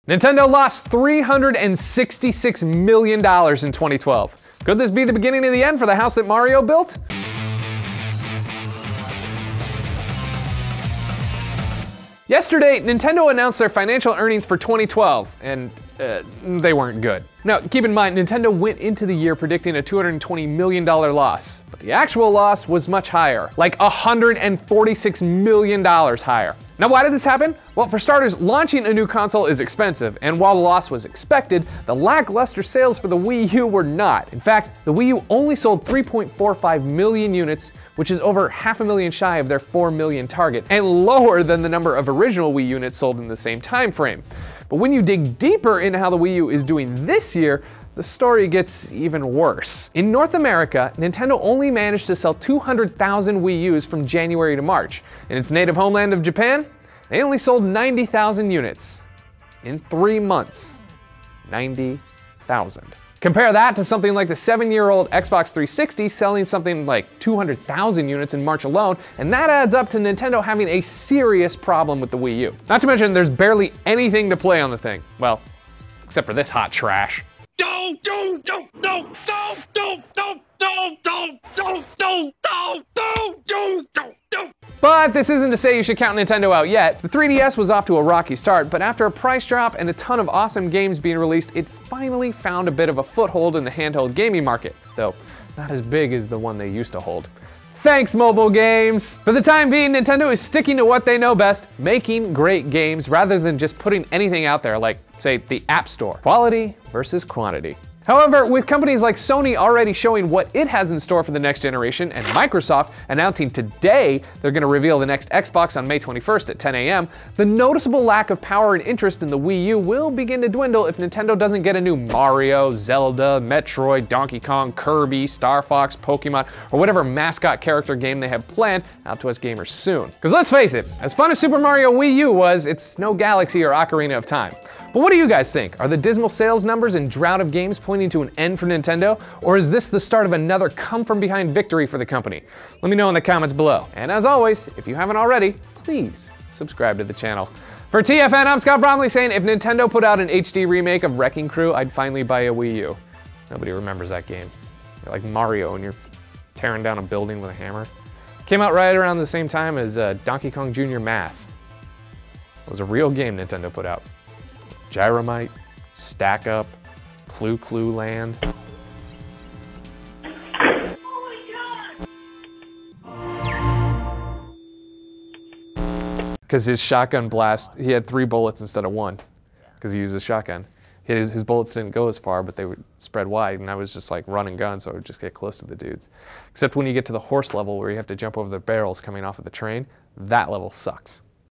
Nintendo lost $366 million in 2012. Could this be the beginning of the end for the house that Mario built? Yesterday, Nintendo announced their financial earnings for 2012, and they weren't good. Now, keep in mind, Nintendo went into the year predicting a $220 million loss, but the actual loss was much higher, like $146 million higher. Now, why did this happen? Well, for starters, launching a new console is expensive, and while the loss was expected, the lackluster sales for the Wii U were not. In fact, the Wii U only sold 3.45 million units, which is over 500,000 shy of their 4 million target, and lower than the number of original Wii units sold in the same time frame. But when you dig deeper into how the Wii U is doing this year, the story gets even worse. In North America, Nintendo only managed to sell 200,000 Wii U's from January to March. In its native homeland of Japan, they only sold 90,000 units. In 3 months. 90,000. Compare that to something like the 7-year-old Xbox 360 selling something like 200,000 units in March alone, and that adds up to Nintendo having a serious problem with the Wii U. Not to mention, there's barely anything to play on the thing. Well, except for this hot trash. But this isn't to say you should count Nintendo out yet. The 3DS was off to a rocky start, but after a price drop and a ton of awesome games being released, it finally found a bit of a foothold in the handheld gaming market, though not as big as the one they used to hold. Thanks, mobile games! For the time being, Nintendo is sticking to what they know best, making great games rather than just putting anything out there like, say, the App Store. Quality versus quantity. However, with companies like Sony already showing what it has in store for the next generation, and Microsoft announcing today they're going to reveal the next Xbox on May 21st at 10 a.m., the noticeable lack of power and interest in the Wii U will begin to dwindle if Nintendo doesn't get a new Mario, Zelda, Metroid, Donkey Kong, Kirby, Star Fox, Pokemon, or whatever mascot character game they have planned out to us gamers soon. Because let's face it, as fun as Super Mario Wii U was, it's no Galaxy or Ocarina of Time. But what do you guys think? Are the dismal sales numbers and drought of games pointing to an end for Nintendo? Or is this the start of another come-from-behind victory for the company? Let me know in the comments below. And as always, if you haven't already, please subscribe to the channel. For TFN, I'm Scott Bromley saying if Nintendo put out an HD remake of Wrecking Crew, I'd finally buy a Wii U. Nobody remembers that game. You're like Mario and you're tearing down a building with a hammer. Came out right around the same time as Donkey Kong Jr. Math. It was a real game Nintendo put out. Gyromite, Stack Up, Clue Land. Because his shotgun blast, he had 3 bullets instead of 1, because he used a shotgun. His bullets didn't go as far, but they would spread wide, and I was just like run and gun, so I would just get close to the dudes. Except when you get to the horse level where you have to jump over the barrels coming off of the train, that level sucks.